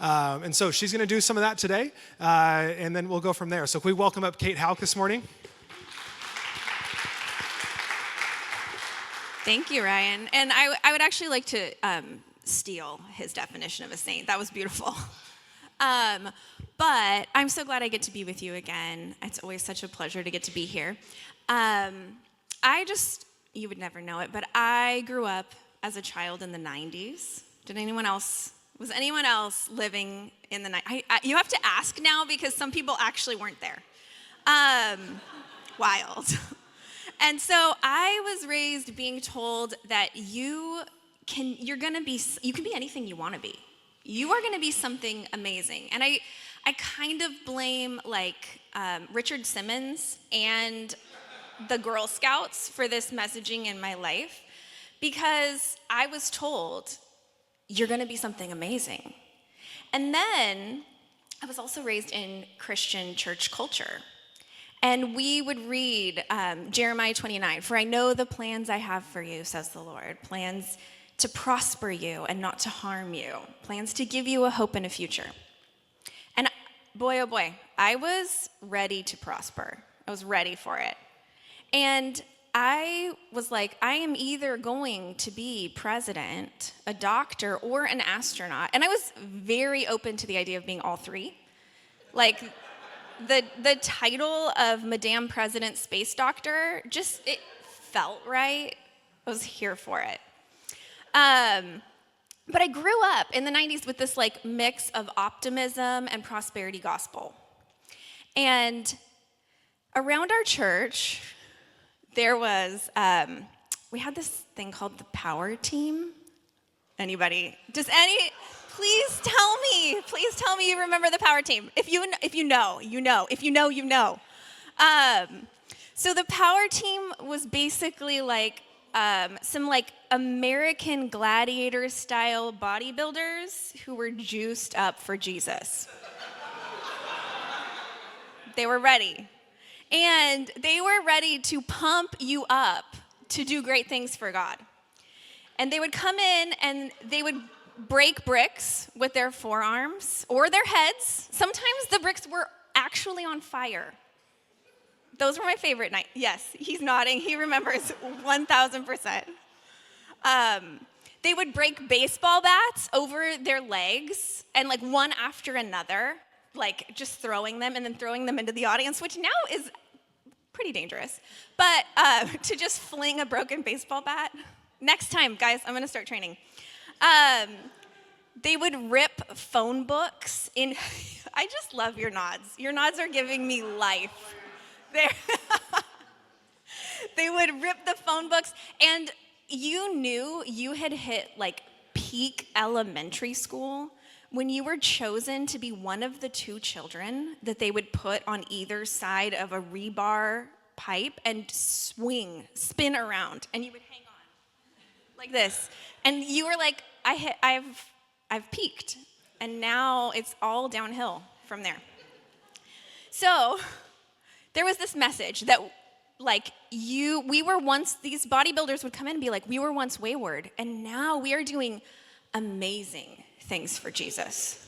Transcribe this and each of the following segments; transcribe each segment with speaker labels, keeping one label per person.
Speaker 1: And so she's going to do some of that today, and then we'll go from there. So can we welcome up Kate Houk this morning?
Speaker 2: Thank you, Ryan. And I would actually like to steal his definition of a saint. That was beautiful. But I'm so glad I get to be with you again. It's always such a pleasure to get to be here. You would never know it, but I grew up as a child in the 90s. Was anyone else living in the 90s? You have to ask now because some people actually weren't there. Wild. And so I was raised being told that you can be anything you want to be. You are going to be something amazing. And I kind of blame Richard Simmons and the Girl Scouts for this messaging in my life, because I was told you're going to be something amazing. And then I was also raised in Christian church culture. And we would read Jeremiah 29, "For I know the plans I have for you, says the Lord, plans to prosper you and not to harm you, plans to give you a hope and a future." And boy, oh boy, I was ready to prosper. I was ready for it. And I was like, I am either going to be president, a doctor, or an astronaut. And I was very open to the idea of being all three. Like, the title of Madame President Space Doctor, it felt right. I was here for it. But I grew up in the 90s with this mix of optimism and prosperity gospel. And around our church, there was, we had this thing called the Power Team. Anybody? Please tell me you remember the Power Team. If you know, you know. If you know, you know. So the Power Team was basically some American gladiator style bodybuilders who were juiced up for Jesus. They were ready. And they were ready to pump you up to do great things for God. And they would come in and they would break bricks with their forearms or their heads. Sometimes the bricks were actually on fire. Those were my favorite nights. Yes, he's nodding. He remembers 1,000%. They would break baseball bats over their legs and one after another, just throwing them and then throwing them into the audience, which now is pretty dangerous. But to just fling a broken baseball bat, next time, guys, I'm going to start training. They would rip phone books in. I just love your nods. Your nods are giving me life. They would rip the phone books, and you knew you had hit peak elementary school when you were chosen to be one of the two children that they would put on either side of a rebar pipe and spin around, and you would hang on like this. And you were like, I've peaked, and now it's all downhill from there. So there was this message that we were once, these bodybuilders would come in and be like, we were once wayward, and now we are doing amazing things for Jesus.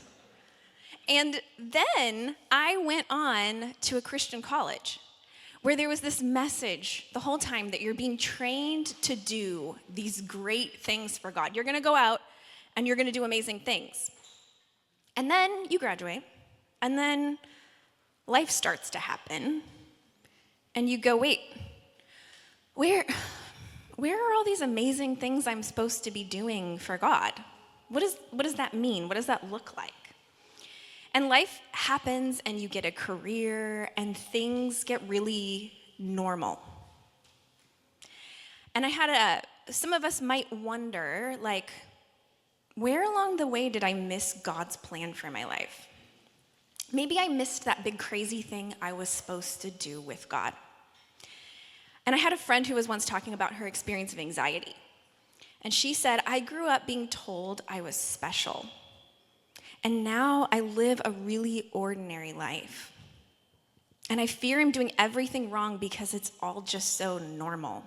Speaker 2: And then I went on to a Christian college where there was this message the whole time that you're being trained to do these great things for God. You're going to go out and you're going to do amazing things. And then you graduate, and then life starts to happen, and you go, wait, where are all these amazing things I'm supposed to be doing for God? What does that mean? What does that look like? And life happens, and you get a career, and things get really normal. And some of us might wonder, where along the way did I miss God's plan for my life? Maybe I missed that big crazy thing I was supposed to do with God. And I had a friend who was once talking about her experience of anxiety. And she said, I grew up being told I was special. And now I live a really ordinary life. And I fear I'm doing everything wrong because it's all just so normal.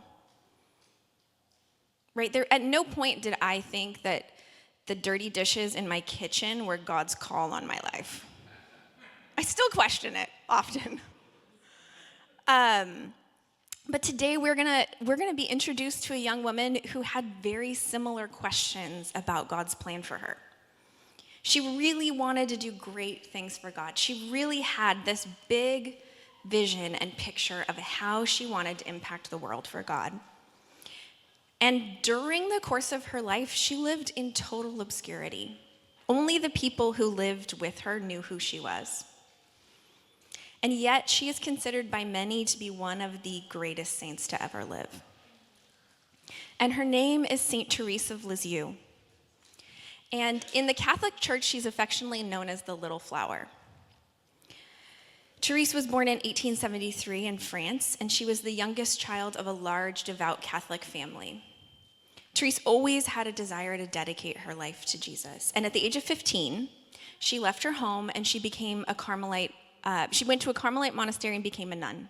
Speaker 2: Right there, at no point did I think that the dirty dishes in my kitchen were God's call on my life. I still question it often. But today we're gonna be introduced to a young woman who had very similar questions about God's plan for her. She really wanted to do great things for God. She really had this big vision and picture of how she wanted to impact the world for God. And during the course of her life, she lived in total obscurity. Only the people who lived with her knew who she was. And yet, she is considered by many to be one of the greatest saints to ever live. And her name is Saint Thérèse of Lisieux. And in the Catholic Church, she's affectionately known as the Little Flower. Thérèse was born in 1873 in France, and she was the youngest child of a large, devout Catholic family. Thérèse always had a desire to dedicate her life to Jesus. And at the age of 15, she left her home and she became a Carmelite. She went to a Carmelite monastery and became a nun.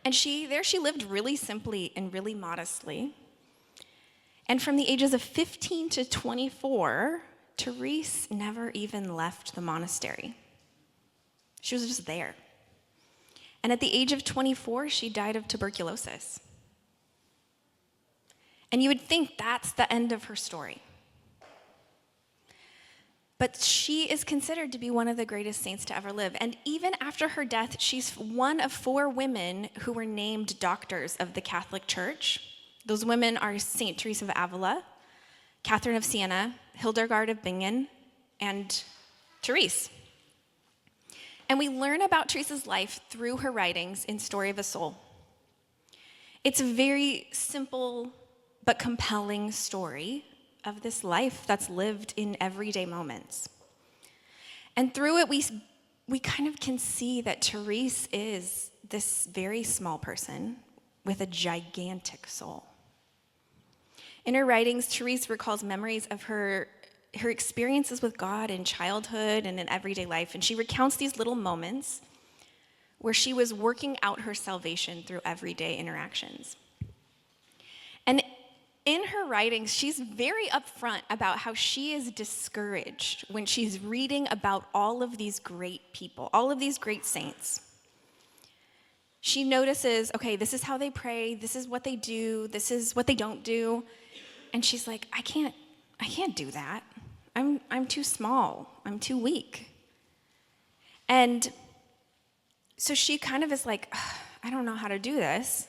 Speaker 2: And she lived really simply and really modestly. And from the ages of 15 to 24, Thérèse never even left the monastery. She was just there. And at the age of 24, she died of tuberculosis. And you would think that's the end of her story. But she is considered to be one of the greatest saints to ever live. And even after her death, she's one of 4 women who were named doctors of the Catholic Church. Those women are Saint Thérèse of Avila, Catherine of Siena, Hildegard of Bingen, and Thérèse. And we learn about Therese's life through her writings in Story of a Soul. It's a very simple but compelling story of this life that's lived in everyday moments. And through it, we kind of can see that Thérèse is this very small person with a gigantic soul. In her writings, Thérèse recalls memories of her experiences with God in childhood and in everyday life, and she recounts these little moments where she was working out her salvation through everyday interactions. And in her writings, she's very upfront about how she is discouraged when she's reading about all of these great people, all of these great saints. She notices, okay, this is how they pray, this is what they do, this is what they don't do. And she's like, I can't do that. I'm too small, I'm too weak. And so she kind of is like, I don't know how to do this.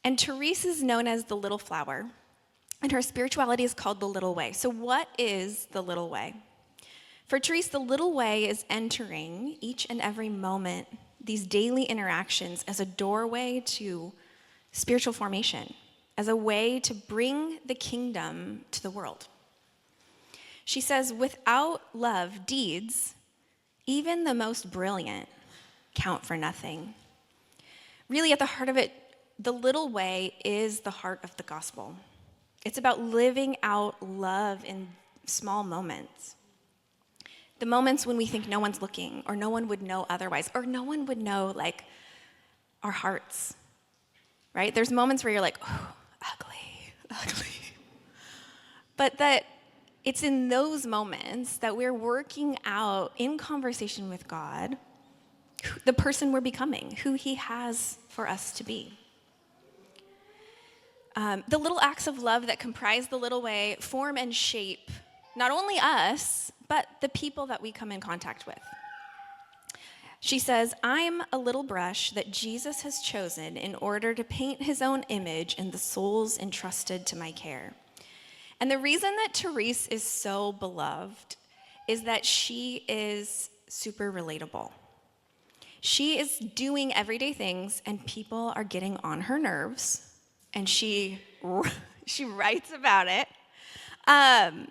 Speaker 2: And Thérèse is known as the Little Flower, and her spirituality is called the Little Way. So what is the Little Way? For Thérèse, the Little Way is entering each and every moment, these daily interactions, as a doorway to spiritual formation, as a way to bring the kingdom to the world. She says, without love, deeds, even the most brilliant, count for nothing. Really, at the heart of it, the little way is the heart of the gospel. It's about living out love in small moments. The moments when we think no one's looking, or no one would know otherwise, or no one would know, like, our hearts, right? There's moments where you're like, oh, ugly. But that it's in those moments that we're working out in conversation with God the person we're becoming, who he has for us to be. The little acts of love that comprise the Little Way form and shape not only us, but the people that we come in contact with. She says, I'm a little brush that Jesus has chosen in order to paint his own image in the souls entrusted to my care. And the reason that Thérèse is so beloved is that she is super relatable. She is doing everyday things and people are getting on her nerves, and she writes about it. And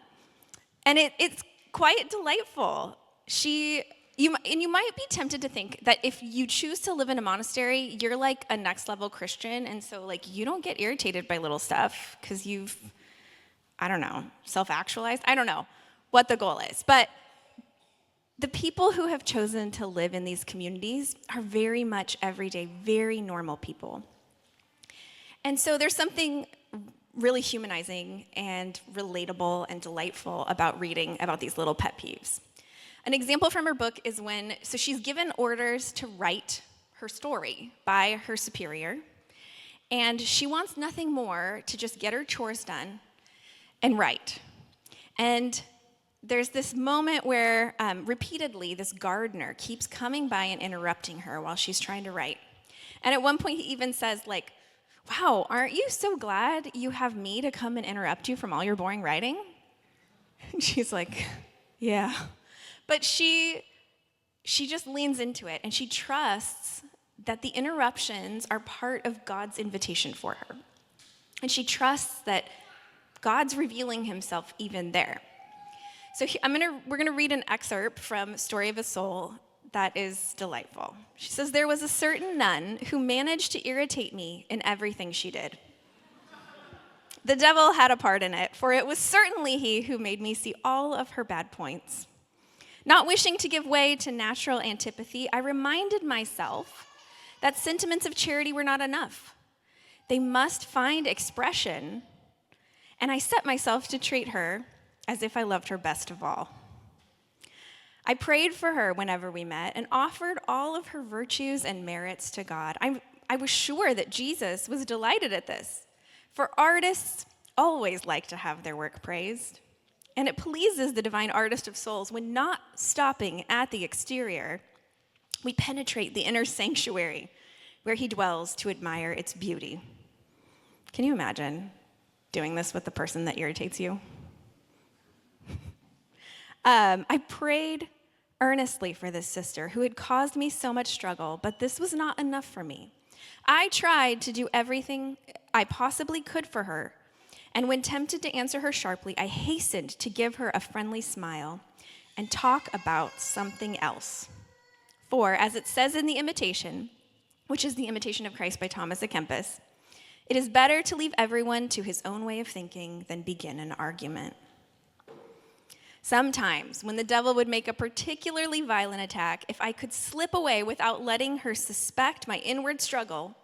Speaker 2: it's quite delightful. You might be tempted to think that if you choose to live in a monastery, you're like a next level Christian, and so like you don't get irritated by little stuff because you've, I don't know, self-actualized. I don't know what the goal is, but the people who have chosen to live in these communities are very much everyday, very normal people. And so there's something really humanizing and relatable and delightful about reading about these little pet peeves. An example from her book is so she's given orders to write her story by her superior, and she wants nothing more to just get her chores done and write. And there's this moment where repeatedly this gardener keeps coming by and interrupting her while she's trying to write. And at one point he even says, like, "Wow, aren't you so glad you have me to come and interrupt you from all your boring writing?" And she's like, "Yeah." But she just leans into it, and she trusts that the interruptions are part of God's invitation for her. And she trusts that God's revealing himself even there. So we're gonna read an excerpt from Story of a Soul that is delightful. She says, "There was a certain nun who managed to irritate me in everything she did. The devil had a part in it, for it was certainly he who made me see all of her bad points. Not wishing to give way to natural antipathy, I reminded myself that sentiments of charity were not enough. They must find expression, and I set myself to treat her as if I loved her best of all. I prayed for her whenever we met and offered all of her virtues and merits to God. I was sure that Jesus was delighted at this, for artists always like to have their work praised. And it pleases the divine artist of souls when, not stopping at the exterior, we penetrate the inner sanctuary where he dwells to admire its beauty." Can you imagine doing this with the person that irritates you? I prayed earnestly for this sister who had caused me so much struggle, but this was not enough for me. I tried to do everything I possibly could for her, and when tempted to answer her sharply, I hastened to give her a friendly smile and talk about something else. For, as it says in The Imitation, which is The Imitation of Christ by Thomas à Kempis, it is better to leave everyone to his own way of thinking than begin an argument. Sometimes, when the devil would make a particularly violent attack, if I could slip away without letting her suspect my inward struggle,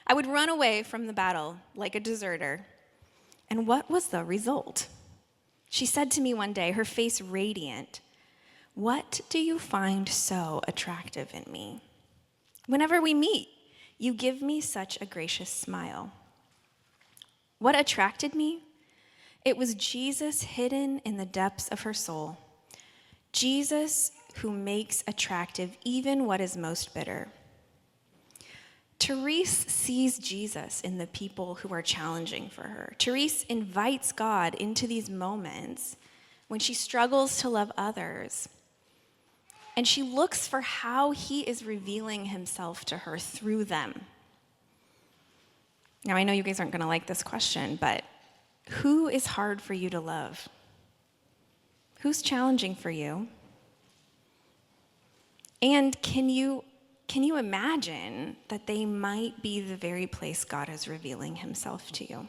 Speaker 2: I would run away from the battle like a deserter. And what was the result? She said to me one day, her face radiant, "What do you find so attractive in me? Whenever we meet, you give me such a gracious smile." What attracted me? It was Jesus hidden in the depths of her soul. Jesus who makes attractive even what is most bitter. Thérèse sees Jesus in the people who are challenging for her. Thérèse invites God into these moments when she struggles to love others. And she looks for how he is revealing himself to her through them. Now, I know you guys aren't going to like this question, but who is hard for you to love? Who's challenging for you? And can you imagine that they might be the very place God is revealing himself to you?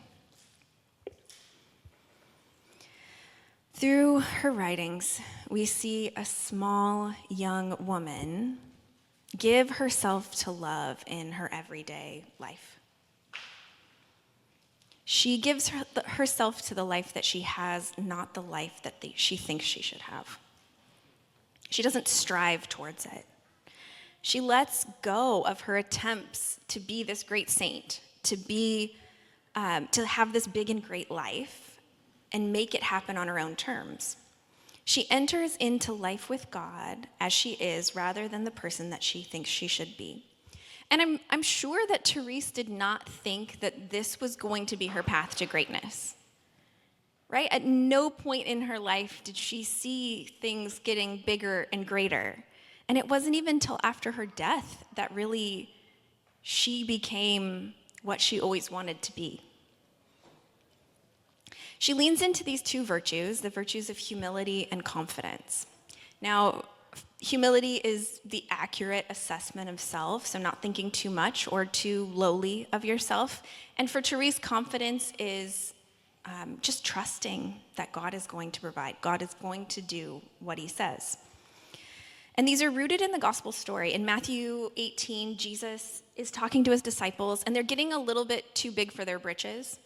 Speaker 2: Through her writings, we see a small young woman give herself to love in her everyday life. She gives herself to the life that she has, not the life that she thinks she should have. She doesn't strive towards it. She lets go of her attempts to be this great saint, to have this big and great life, and make it happen on her own terms. She enters into life with God as she is, rather than the person that she thinks she should be. And I'm sure that Thérèse did not think that this was going to be her path to greatness, right? At no point in her life did she see things getting bigger and greater. And it wasn't even until after her death that really she became what she always wanted to be. She leans into these two virtues, the virtues of humility and confidence. Now, humility is the accurate assessment of self, so not thinking too much or too lowly of yourself. And for Thérèse, confidence is just trusting that God is going to provide. God is going to do what he says. And these are rooted in the gospel story. In Matthew 18, Jesus is talking to his disciples, and they're getting a little bit too big for their britches.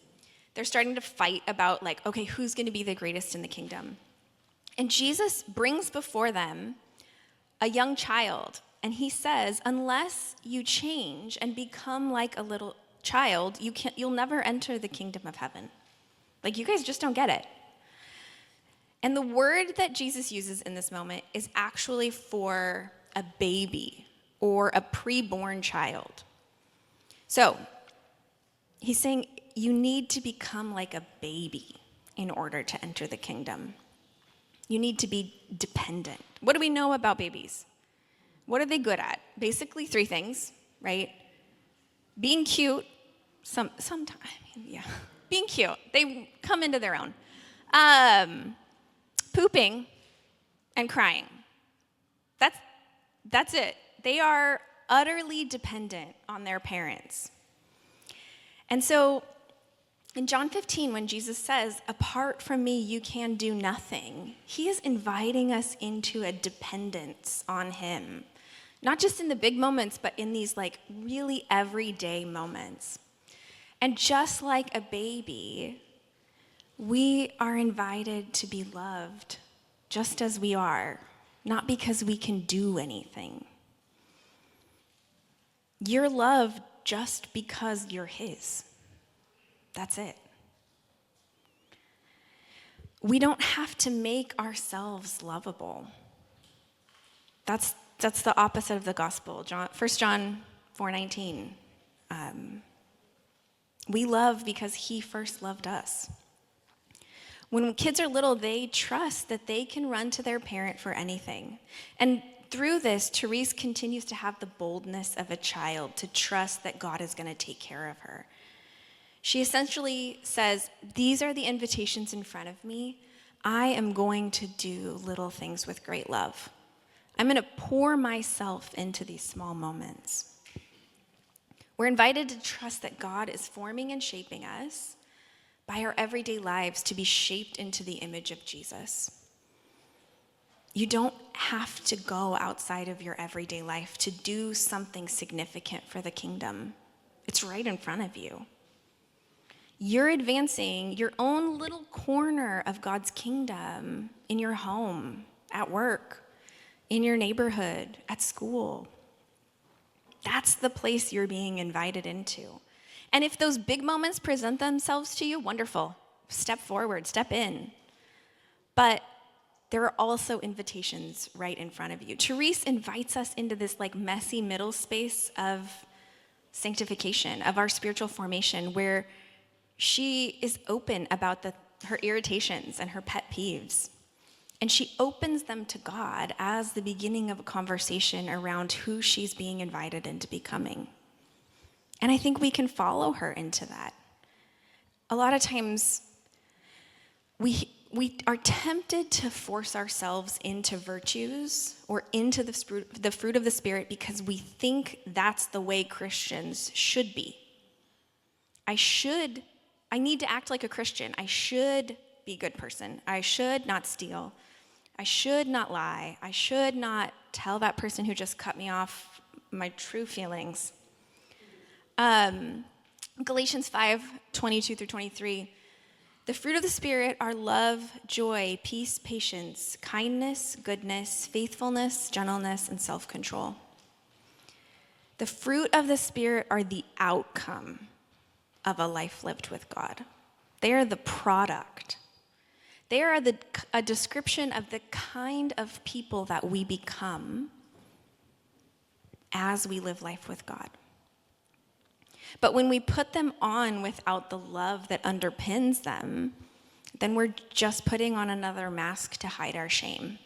Speaker 2: they're starting to fight about, like, okay, who's going to be the greatest in the kingdom? And Jesus brings before them a young child, and he says, unless you change and become like a little child, you'll never enter the kingdom of heaven. Like, you guys just don't get it. And the word that Jesus uses in this moment is actually for a baby or a preborn child. So he's saying you need to become like a baby in order to enter the kingdom. You need to be dependent. What do we know about babies? What are they good at? Basically 3 things, right? Being cute, sometimes, yeah. Being cute. They come into their own. Pooping and crying. That's it. They are utterly dependent on their parents. And so in John 15, when Jesus says, apart from me, you can do nothing, he is inviting us into a dependence on him. Not just in the big moments, but in these like really everyday moments. And just like a baby, we are invited to be loved just as we are, not because we can do anything. You're loved just because you're his. That's it. We don't have to make ourselves lovable. That's the opposite of the gospel. 1 John 4:19. We love because he first loved us. When kids are little, they trust that they can run to their parent for anything. And through this, Thérèse continues to have the boldness of a child to trust that God is going to take care of her. She essentially says, these are the invitations in front of me. I am going to do little things with great love. I'm going to pour myself into these small moments. We're invited to trust that God is forming and shaping us by our everyday lives to be shaped into the image of Jesus. You don't have to go outside of your everyday life to do something significant for the kingdom. It's right in front of you. You're advancing your own little corner of God's kingdom in your home, at work, in your neighborhood, at school. That's the place you're being invited into. And if those big moments present themselves to you, wonderful. Step forward, step in. But there are also invitations right in front of you. Thérèse invites us into this like messy middle space of sanctification, of our spiritual formation, where she is open about her irritations and her pet peeves. And she opens them to God as the beginning of a conversation around who she's being invited into becoming. And I think we can follow her into that. A lot of times, we are tempted to force ourselves into virtues or into the fruit of the Spirit because we think that's the way Christians should be. I need to act like a Christian. I should be a good person. I should not steal. I should not lie. I should not tell that person who just cut me off my true feelings. Galatians 5:22-23. The fruit of the Spirit are love, joy, peace, patience, kindness, goodness, faithfulness, gentleness, and self-control. The fruit of the Spirit are the outcome of a life lived with God. They are the product. They are a description of the kind of people that we become as we live life with God. But when we put them on without the love that underpins them, then we're just putting on another mask to hide our shame.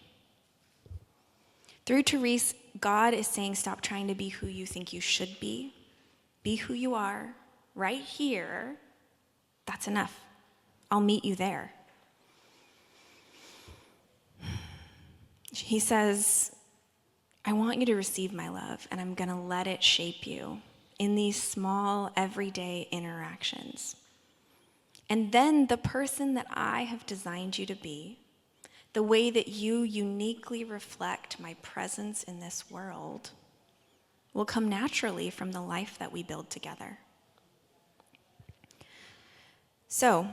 Speaker 2: Through Thérèse, God is saying, stop trying to be who you think you should be. Be who you are, right here. That's enough. I'll meet you there. He says, I want you to receive my love, and I'm going to let it shape you in these small, everyday interactions. And then the person that I have designed you to be, the way that you uniquely reflect my presence in this world, will come naturally from the life that we build together. So,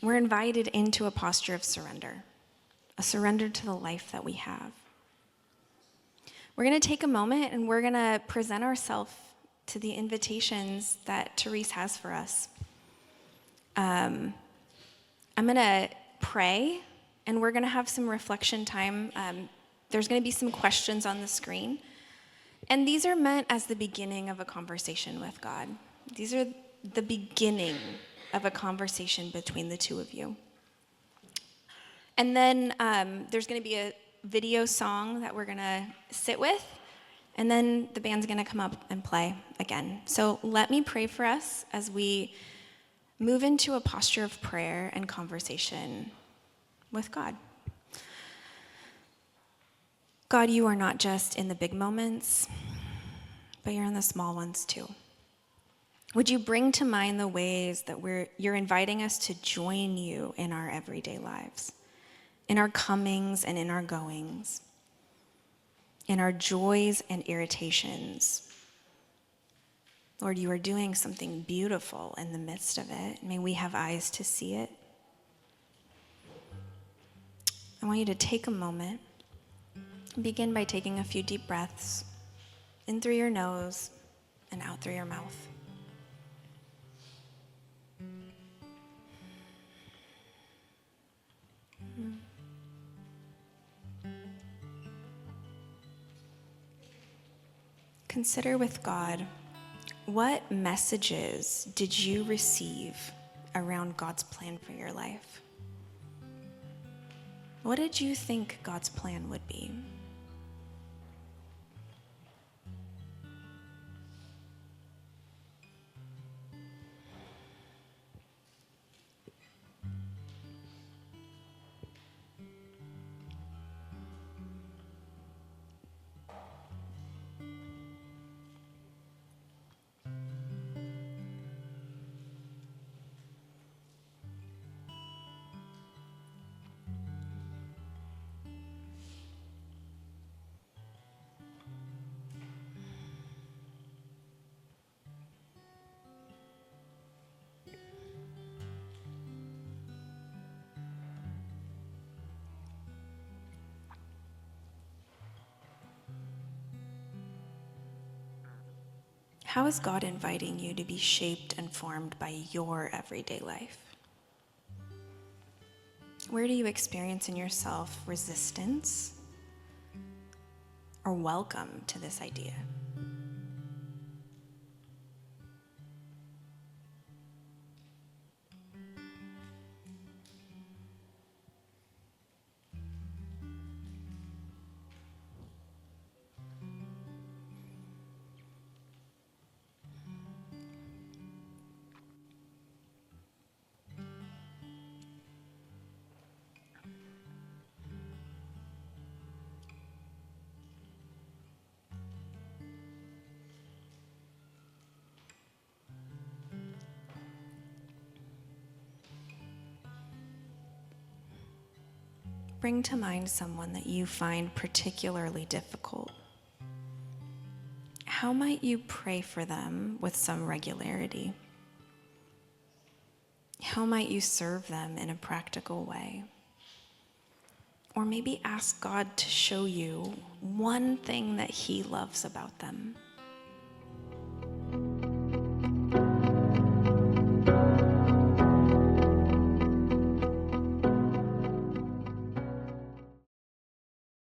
Speaker 2: we're invited into a posture of surrender, a surrender to the life that we have. We're going to take a moment and we're going to present ourselves to the invitations that Thérèse has for us. I'm going to pray, and we're going to have some reflection time. There's going to be some questions on the screen. And these are meant as the beginning of a conversation with God. These are the beginning of a conversation between the two of you. And then there's going to be a video song that we're going to sit with, and then the band's going to come up and play again. So let me pray for us as we move into a posture of prayer and conversation with God. God, you are not just in the big moments, but you're in the small ones too. Would you bring to mind the ways that you're inviting us to join you in our everyday lives, in our comings and in our goings, in our joys and irritations. Lord, you are doing something beautiful in the midst of it. May we have eyes to see it. I want you to take a moment. Begin by taking a few deep breaths in through your nose and out through your mouth. Consider with God, what messages did you receive around God's plan for your life? What did you think God's plan would be? How is God inviting you to be shaped and formed by your everyday life? Where do you experience in yourself resistance or welcome to this idea? Bring to mind someone that you find particularly difficult. How might you pray for them with some regularity? How might you serve them in a practical way? Or maybe ask God to show you one thing that He loves about them.